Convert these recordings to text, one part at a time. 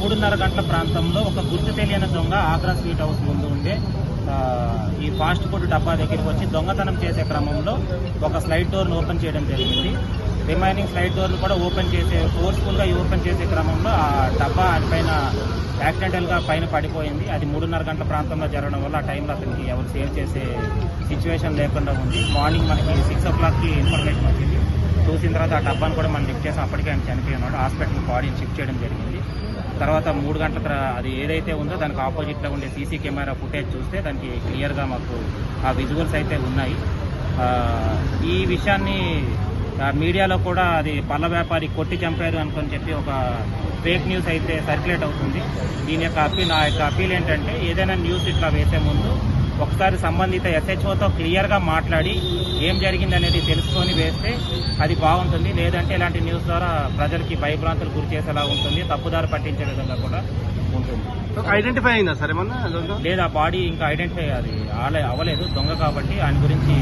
3:30 గంటల ప్రాంతంలో ఒక గుర్తు తెలియని దొంగ ఆగ్రా స్వీట్ హౌస్ ముందు ఉండే ఈ ఫాస్ట్ ఫుడ్ డబ్బా దగ్గరికి వచ్చి దొంగతనం చేసే క్రమంలో ఒక స్లైడ్ డోర్ను ఓపెన్ చేయడం జరిగింది. రిమైనింగ్ స్లైడ్ డోర్ను కూడా ఫోర్స్ఫుల్గా ఓపెన్ చేసే క్రమంలో ఆ డబ్బా పైన యాక్సిడెంటల్గా పైన పడిపోయింది. అది 3:30 గంటల ప్రాంతంలో జరగడం వల్ల ఆ టైంలో అతనికి ఎవరు సేవ్ చేసే సిచ్యువేషన్ లేకుండా ఉంది. మార్నింగ్ మనకి 6 o'clockకి ఇన్ఫర్మేషన్ వచ్చింది. చూసిన తర్వాత ఆ డబ్బాను కూడా మనం లిఫ్ట్ చేసాం. అప్పటికే ఆయన చనిపోయి ఉన్నాడు. హాస్పిటల్ బాడీని షిఫ్ట్ చేయడం జరిగింది. తర్వాత 3 గంటల అది ఏదైతే ఉందో దానికి ఆపోజిట్లో ఉండే సీసీ కెమెరా ఫుటేజ్ చూస్తే దానికి క్లియర్గా మాకు ఆ విజువల్స్ అయితే ఉన్నాయి. ఈ విషయాన్ని మీడియాలో కూడా అది పళ్ళ వ్యాపారి కొట్టి చంపారు అనుకొని చెప్పి ఒక ఫేక్ న్యూస్ అయితే సర్క్యులేట్ అవుతుంది. నా యొక్క అప్పీల్ ఏంటంటే ఏదైనా న్యూస్ ఇట్లా వేసే ముందు ఒకసారి సంబంధిత SHOతో క్లియర్గా మాట్లాడి ఏం జరిగింది అనేది తెలుసుకొని వేస్తే అది బాగుంటుంది. లేదంటే ఇలాంటి న్యూస్ ద్వారా ప్రజలకి భయభ్రాంతులు గురి చేసేలా ఉంటుంది, తప్పుదారి పట్టించే విధంగా కూడా ఉంటుంది. ఐడెంటిఫై అయిందా సార్ ఏమన్నా? లేదు, ఆ బాడీ ఇంకా ఐడెంటిఫై అది అవ్వలేదు. దొంగ కాబట్టి ఆయన గురించి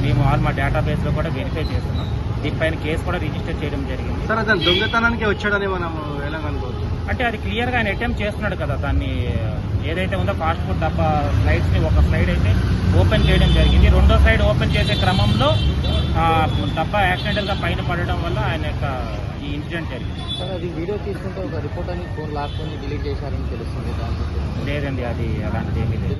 మేము మా డేటాబేస్లో కూడా వెరిఫై చేస్తున్నాం. దీనిపైన కేసు కూడా రిజిస్టర్ చేయడం జరిగింది. సార్ అతను దొంగతనానికి వచ్చాడని మనం ఎలా అనుకోవచ్చు? అంటే అది క్లియర్గా ఆయన అటెంప్ట్ చేస్తున్నాడు కదా. దాన్ని ఏదైతే ఉందో ఫాస్ట్ ఫుడ్ డబ్బా స్లైడ్స్ని ఒక స్లైడ్ అయితే ఓపెన్ చేయడం జరిగింది. రెండో సైడ్ ఓపెన్ చేసే క్రమంలో డబ్బా యాక్సిడెంటల్గా పైన పడడం వల్ల ఆయన యొక్క ఈ ఇన్సిడెంట్ జరిగింది. సార్ అది వీడియో తీసుకుంటే ఒక రిపోర్ట్ అని ఫోన్ లాక్కొని డిలీట్ చేశారని తెలుస్తుంది. లేదండి, అది అలాంటిది ఏమీ లేదు.